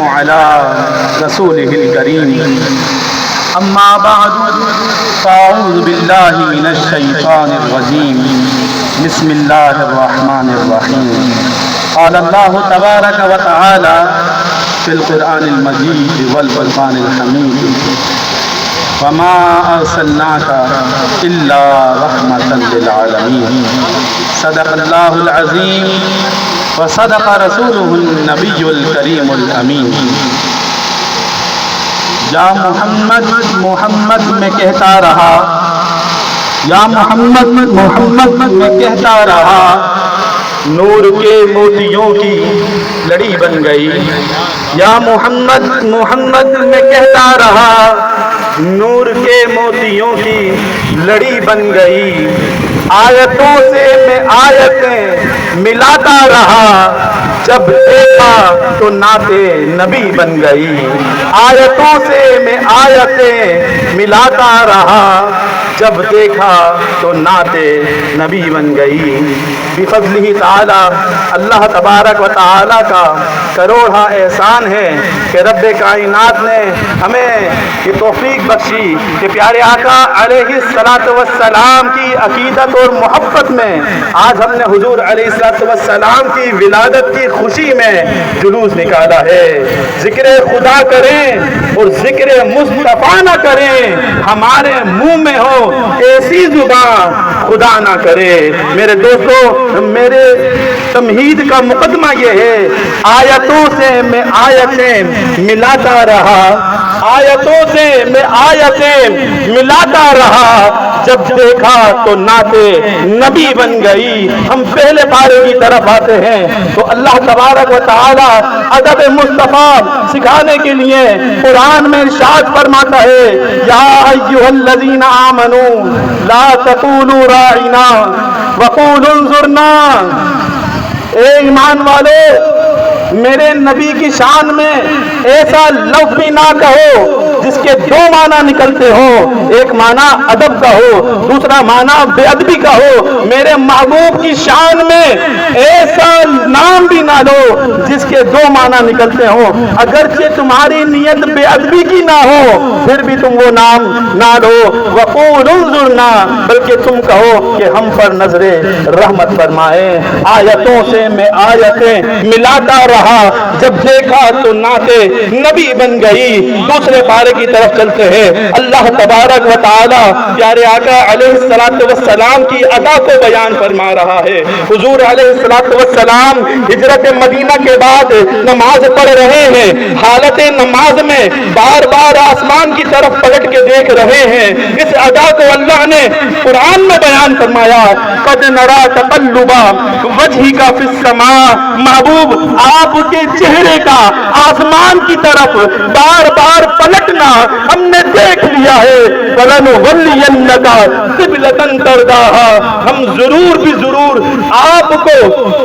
على رسوله الكريم أما بعد فأعوذ بالله من الشيطان الرجيم بسم الله الرحمن الرحيم قال الله تبارك وتعالى في القرآن المجيد والفرقان الحميد وما أرسلناك إلا رحمة للعالمين صدق الله العظيم وصدق رسوله النبي الكريم الأمين یا محمد محمد میں کہتا رہا، یا محمد محمد میں کہتا رہا، نور کے موتیوں کی لڑی بن گئی۔ یا محمد محمد میں کہتا رہا، نور کے موتیوں کی لڑی بن گئی۔ آیتوں سے میں آیتیں ملاتا رہا، جب دیکھا تو نعت نبی بن گئی۔ آیتوں سے میں آیتیں ملاتا رہا، جب دیکھا تو نعت نبی بن گئی۔ بفضلہ تعالی، اللہ تبارک و تعالی کا کروڑا احسان ہے کہ رب کائنات نے ہمیں یہ توفیق بخشی کہ پیارے آقا علیہ الصلوۃ والسلام کی عقیدت اور محبت میں آج ہم نے حضور علیہ الصلوۃ والسلام کی ولادت کی خوشی میں جلوس نکالا ہے۔ ذکر خدا کریں اور ذکر مصطفیٰ نہ کریں، ہمارے منہ میں ہو ایسی زبان خدا نہ کرے۔ میرے دوستو، میرے تمہید کا مقدمہ یہ ہے، آیتوں سے میں آیتیں ملاتا رہا، آیتوں سے میں آیتیں ملاتا رہا، جب دیکھا تو نعت نبی بن گئی۔ ہم پہلے پارے کی طرف آتے ہیں تو اللہ تبارک و تعالی ادب مصطفیٰ سکھانے کے لیے قرآن میں ارشاد فرماتا ہے، یا ایھا الذین آمنوا لا تقولوا راعنا وقولوا انظرنا۔ اے ایمان والے، میرے نبی کی شان میں ایسا لفظ بھی نہ کہو جس کے دو معنی نکلتے ہو، ایک معنی ادب کا ہو، دوسرا معنی بے ادبی کا ہو۔ میرے محبوب کی شان میں ایسا نام بھی نہ لو جس کے دو معنی نکلتے ہوں، اگرچہ تمہاری نیت بے ادبی کی نہ ہو پھر بھی تم وہ نام نہ لو۔ وقولوا انظرنا، بلکہ تم کہو کہ ہم پر نظر رحمت فرمائے۔ آیتوں سے میں آیتیں ملاتا رہا، جب دیکھا تو نعت نبی بن گئی۔ دوسرے پارے کی طرف چلتے ہیں۔ اللہ تبارک و تعالی پیارے آقا علیہ الصلوۃ والسلام کی ادا کو بیان فرما رہا ہے۔ حضور علیہ الصلوۃ والسلام ہجرت مدینہ کے بعد نماز پڑھ رہے ہیں، حالت نماز میں بار بار آسمان کی طرف پلٹ کے دیکھ رہے ہیں۔ اس ادا کو اللہ نے قرآن میں بیان فرمایا، قد نرى تقلب وجهك في السماء۔ محبوب، آپ کے چہرے کا آسمان کی طرف بار بار پلٹنا ہم نے دیکھ لیا ہے۔ فَلَنُوَلِّيَنَّكَ قِبْلَةً تَرْضَاهَا، ہم ضرور بھی ضرور آپ کو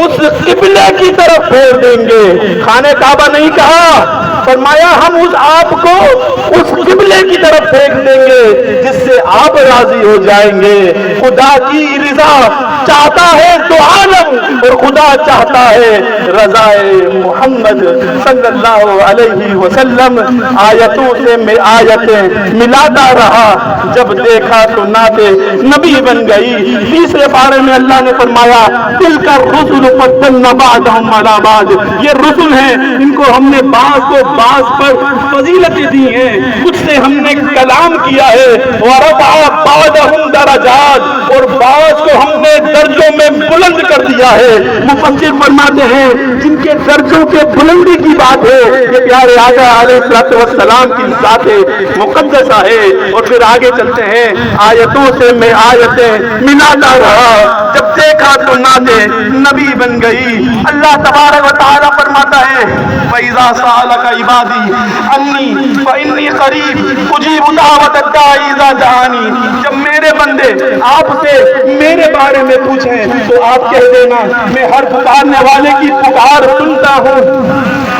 اس قبلے کی طرف پھیر دیں گے۔ خانہ کعبہ نہیں کہا، فرمایا ہم آپ کو اس قبلے کی طرف پھینک دیں گے جس سے آپ راضی ہو جائیں گے۔ خدا کی رضا چاہتا ہے تو عالم، اور خدا چاہتا ہے رضا محمد صلی اللہ علیہ وسلم۔ آیتوں سے میں آیتیں ملاتا رہا، جب دیکھا تو نعت نبی بن گئی۔ تیسرے پارے میں اللہ نے فرمایا، تلک الرسل فضلنا بعضهم علی بعض، یہ رسل ہیں ان کو ہم نے بعض کو بعض پر فضیلتیں دی ہیں، کچھ سے ہم نے کلام کیا ہے۔ ورفع بعضهم درجات، اور بعض کو ہم نے درجوں میں بلند کر دیا ہے۔ مفسر فرماتے ہیں جن کے درجوں کے بلندی کی بات ہے یہ پیارے آقا علیہ الصلوۃ والسلام کی ذات مقدسہ ہے۔ اور پھر آگے چلتے ہیں، آیتوں سے میں آیتیں ملاتا رہا، جب دیکھا تو نعت نبی بن گئی۔ اللہ تبارک و تعالی فرماتا ہے، وَإِذَا سَأَلَكَ عِبَادِي عَنِّي فَإِنِّي قَرِيبٌ أُجِيبُ دَعْوَةَ الدَّاعِ إِذَا دَعَانِ۔ جب میرے بندے آپ سے میرے بارے میں پوچھیں تو آپ کہہ دینا میں ہر پکارنے والے کی پکار سنتا ہوں۔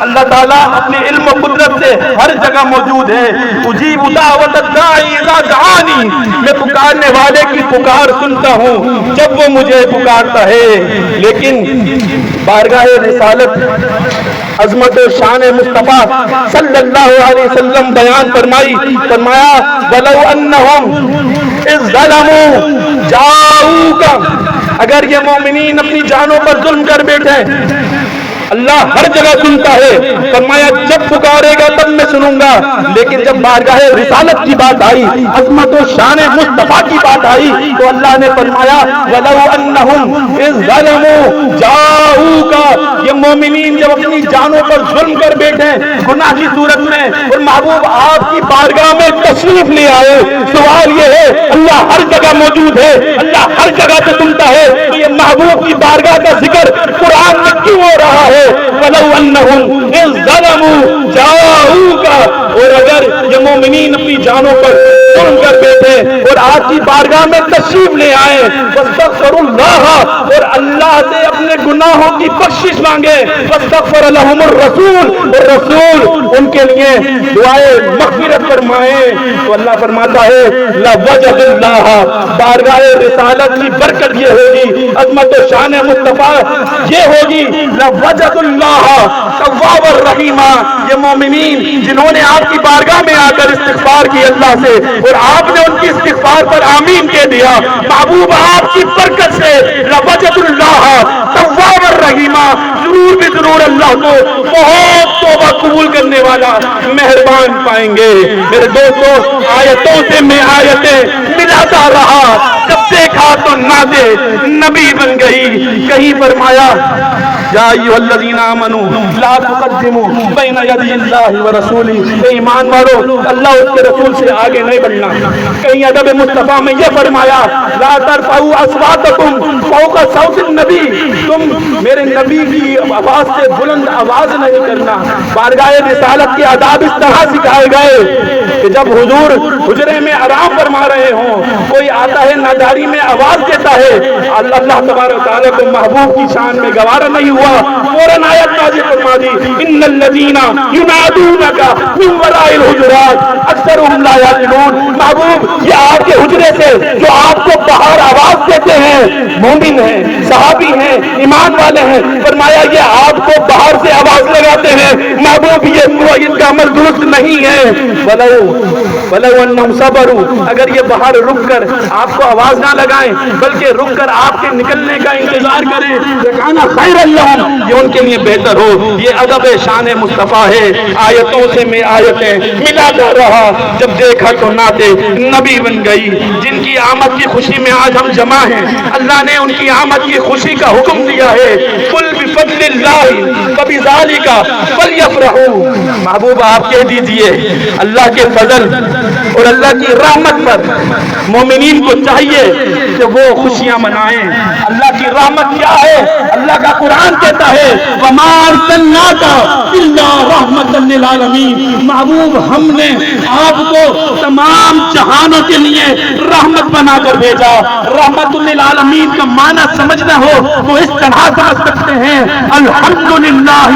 اللہ تعالیٰ اپنے علم و قدرت سے ہر جگہ موجود ہے۔ اجیب دعوت الداعی اذا دعانی، میں پکارنے والے کی پکار سنتا ہوں جب وہ مجھے پکارتا ہے۔ لیکن بارگاہ رسالت عظمت و شان مصطفیٰ صلی اللہ علیہ وسلم بیان فرمایا وَلَوْ أَنَّهُمْ إِذْ ظَلَمُوا جَاءُوكَ، اگر یہ مومنین اپنی جانوں پر ظلم کر بیٹھے، اللہ ہر جگہ سنتا ہے، فرمایا جب پکارے گا تب میں سنوں گا۔ لیکن جب بارگاہ رسالت کی بات آئی، عظمت و شان مصطفیٰ کی بات آئی، تو اللہ نے فرمایا وَلَوْ أَنَّهُمْ إِذْ ظَلَمُوا جَاءُوكَ، یہ مومنین جب اپنی جانوں پر ظلم کر بیٹھے گناہ کی صورت میں اور محبوب آپ کی بارگاہ میں تشریف لے آئے، سوال یہ ہے اللہ ہر جگہ موجود ہے، اللہ ہر جگہ سے سنتا ہے، تو یہ محبوب کی بارگاہ کا ذکر قرآن میں کیوں ہو رہا ہے؟ وَلَوْ أَنَّهُمْ إِذْ ظَلَمُوا جَاءُوكَ، اور اگر یہ مومنین اپنی جانوں پر ظلم کر بیٹھے اور آپ کی بارگاہ میں تشریف لے آئے، وَاسْتَغْفِرُوا اللَّهَ، اور اللہ سے اپنے گناہوں کی بخشش مانگے، وَاسْتَغْفَرَ لَهُمُ الرَّسُولُ، اور رسول ان کے لیے دعائے مغفرت فرمائے، تو اللہ فرماتا ہے لَوَجَدُوا اللَّهَ، بارگاہ رسالت کی برکت یہ ہوگی، عظمت و شان مصطفیٰ یہ ہوگی لَوَجَدُوا اللَّهَ توابا رحیما، یہ مومنین جنہوں نے آپ کی بارگاہ میں آ کر استغفار کی اللہ سے اور آپ نے ان کی استغفار پر آمین کہہ دیا، محبوب آپ کی برکت سے لَوَجَدُوا اللَّهَ توابا رحیما، ضرور بھی ضرور اللہ کو بہت توبہ قبول کرنے والا مہربان پائیں گے۔ میرے دوستو، آیتوں سے میں آیتیں ملاتا رہا، جب دیکھا تو نادے نبی بن گئی۔ کہیں فرمایا یا ایھا الذین آمنوا لا تقدموا بین یدی اللہ ورسولہ، اے ایمان والو اللہ اس کے رسول سے آگے نہیں بڑھنا۔ کہیں ادب مصطفیٰ میں یہ فرمایا لا ترفعوا اصواتکم فوق صوت النبی، تم میرے نبی کی آواز سے بلند آواز نہیں کرنا۔ بارگاہ رسالت کے آداب اس طرح سکھائے گئے کہ جب حضور حجرے میں آرام فرما رہے ہوں، کوئی آتا ہے ناداری میں آواز دیتا ہے، اللہ تبارک و تعالیٰ کو محبوب کی شان میں گوارا نہیں ہوا، فوراً آیت نازل فرما دی ان الذین ینادونک من وراء الحجرات اکثرهم لا یعقلون۔ محبوب یہ آپ کے حجرے سے جو آپ کو باہر آواز دیتے ہیں مومن ہیں، صحابی ہیں، ایمان والے ہیں، فرمایا یہ آپ کو باہر سے آواز لگاتے ہیں، محبوب یہ ان کا عمل درست نہیں ہے۔ وَلَوْ أَنَّهُمْ صَبَرُوا، اگر یہ باہر رک کر آپ کو آواز نہ لگائیں بلکہ رک کر آپ کے نکلنے کا انتظار کریں، لَكَانَ خَيْرًا لَهُمْ، یہ ان کے لیے بہتر ہو۔ یہ ادب شان مصطفیٰ ہے۔ آیتوں سے میں آیتیں ملاتا رہا، جب دیکھا تو ناتے نبی بن گئی۔ جن کی آمد کی خوشی میں آج ہم جمع ہیں، اللہ نے ان کی آمد کی خوشی کا حکم دیا ہے قُلْ بِفَضْلِ اللَّهِ فَبِذَلِكَ فَلْيَفْرَحُوا۔ محبوب آپ کہہ دیجئے اللہ کے فضل اور اللہ کی رحمت پر مومنین کو چاہیے کہ وہ خوشیاں منائیں۔ اللہ کی رحمت کیا ہے؟ اللہ کا قرآن کہتا ہے وَمَا أَرْسَلْنَاكَ إِلَّا رَحْمَةً لِّلْعَالَمِينَ، محبوب ہم نے آپ کو تمام جہانوں کے لیے رحمت بنا کر بھیجا۔ رحمت للعالمین کا معنی سمجھنا ہو تو اس طرح سمجھ سکتے ہیں الحمدللہ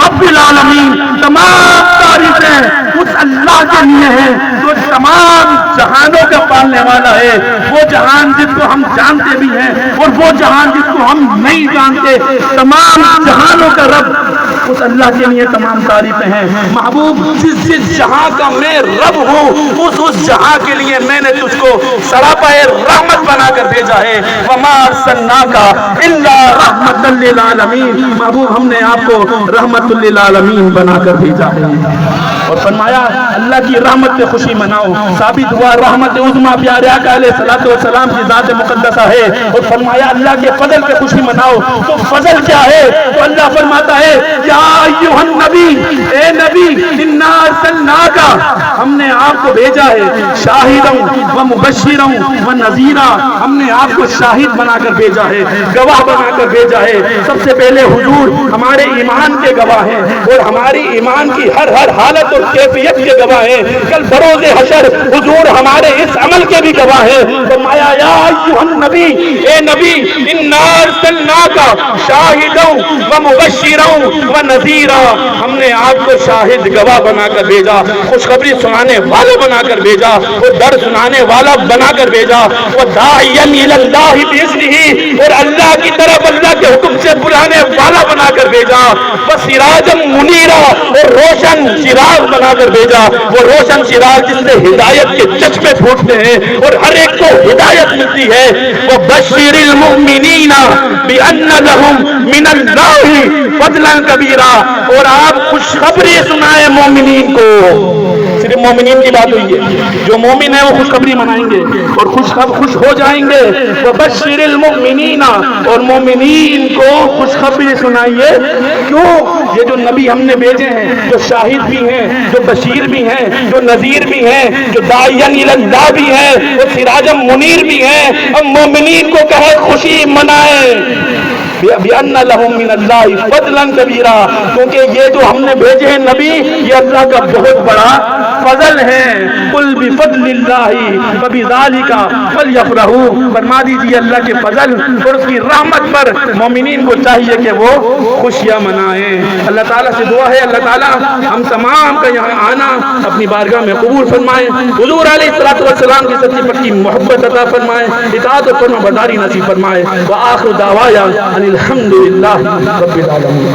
رب العالمین، تمام تعریفیں اس اللہ کے لیے ہیں جو تمام جہانوں کا پالنے والا ہے۔ وہ جہان جس کو ہم جانتے بھی ہیں اور وہ جہان جس کو ہم نہیں جانتے، تمام جہانوں کا رب اس اللہ کے لیے تمام تعریفیں ہیں۔ محبوب جس جہاں کا میں رب ہوں اس جہاں کے لیے میں نے تجھ کو سراپائے رحمت بنا کر بھیجا ہے۔ وَمَا أَرْسَلْنَاكَ إِلَّا رَحْمَةً لِّلْعَالَمِينَ، محبوب ہم نے آپ کو رحمت للعالمین بنا کر بھیجا ہے۔ اور فرمایا اللہ کی رحمت سے خوشی مناؤ۔ ثابت ہوا رحمت عظمیٰ پیارے آقا علیہ الصلوۃ والسلام کی ذات مقدسہ ہے۔ اور فرمایا اللہ کے فضل سے خوشی مناؤ۔ تو فضل کیا ہے؟ تو اللہ فرماتا ہے یا ایھا النبی، اے نبی، ان اِنَّا أَرْسَلْنَاكَ ہم نے آپ کو بھیجا ہے شاہدًا ومبشرًا ونذیرًا ہم نے آپ کو شاہد بنا کر بھیجا ہے گواہ بنا کر بھیجا ہے سب سے پہلے حضور ہمارے ایمان کے گواہ ہیں اور ہماری ایمان کی ہر حالت اور کیفیت کے گواہ ہیں کل بروز حشر حضور ہمارے اس عمل کے بھی گواہ ہیں فرمایا یا ایھا النبی اے نبی اِنَّا أَرْسَلْنَاكَ شَاهِدًا وَمُبَشِّرًا وَنَذِيرًا ہم نے آپ کو شاہد گواہ بنا کر بھیجا خوشخبری سنانے والا بنا کر بھیجا وہ ڈر سنانے والا بنا کر بھیجا وہ داعیا الی اللہ باذنہ اور اللہ کی طرف اللہ کے حکم سے بلانے والا بنا کر بھیجا وہ سراجا منیرا اور روشن چراغ بنا کر بھیجا وہ روشن چراغ جس سے ہدایت کے چشمے پھوٹتے ہیں اور ہر ایک کو ہدایت ملتی ہے وہ بشر المؤمنین بان لهم من اللہ فضلا کبیرا اور آپ خوشخبری سنائے مومنین کو صرف مومنین کی بات ہوئی ہے جو مومن ہے وہ خوشخبری منائیں گے اور خوش ہو جائیں گے وہ بشر المؤمنین اور مومنین کو خوشخبری سنائیے کیوں یہ جو نبی ہم نے بھیجے ہیں جو شاہد بھی ہیں جو بشیر بھی ہیں جو نذیر بھی ہیں جو داعیا الی اللہ بھی ہیں اور سراجا منیر بھی ہیں ہم مومنین کو کہے خوشی منائیں بِأَنَّ لَهُم مِّنَ اللَّهِ فَضْلًا كَبِيرًا کیونکہ یہ جو ہم نے بھیجے ہیں نبی یہ اللہ کا بہت بڑا فضل ہے قُلْ بِفَضْلِ اللَّهِ فَبِذَلِكَ فَلْيَفْرَحُوا فرما دیجیے اللہ کے فضل اور اس کی رحمت پر مومنین کو چاہیے کہ وہ خوشیاں منائیں اللہ تعالیٰ سے دعا ہے اللہ تعالیٰ ہم تمام کا یہاں آنا اپنی بارگاہ میں قبول فرمائیں حضور علیہ الصلوۃ والسلام کی سچی پکی محبت عطا فرمائیں اطاعت و فرما برداری نصیب فرمائیں وآخر دعوایا الحمدللہ رب العالمین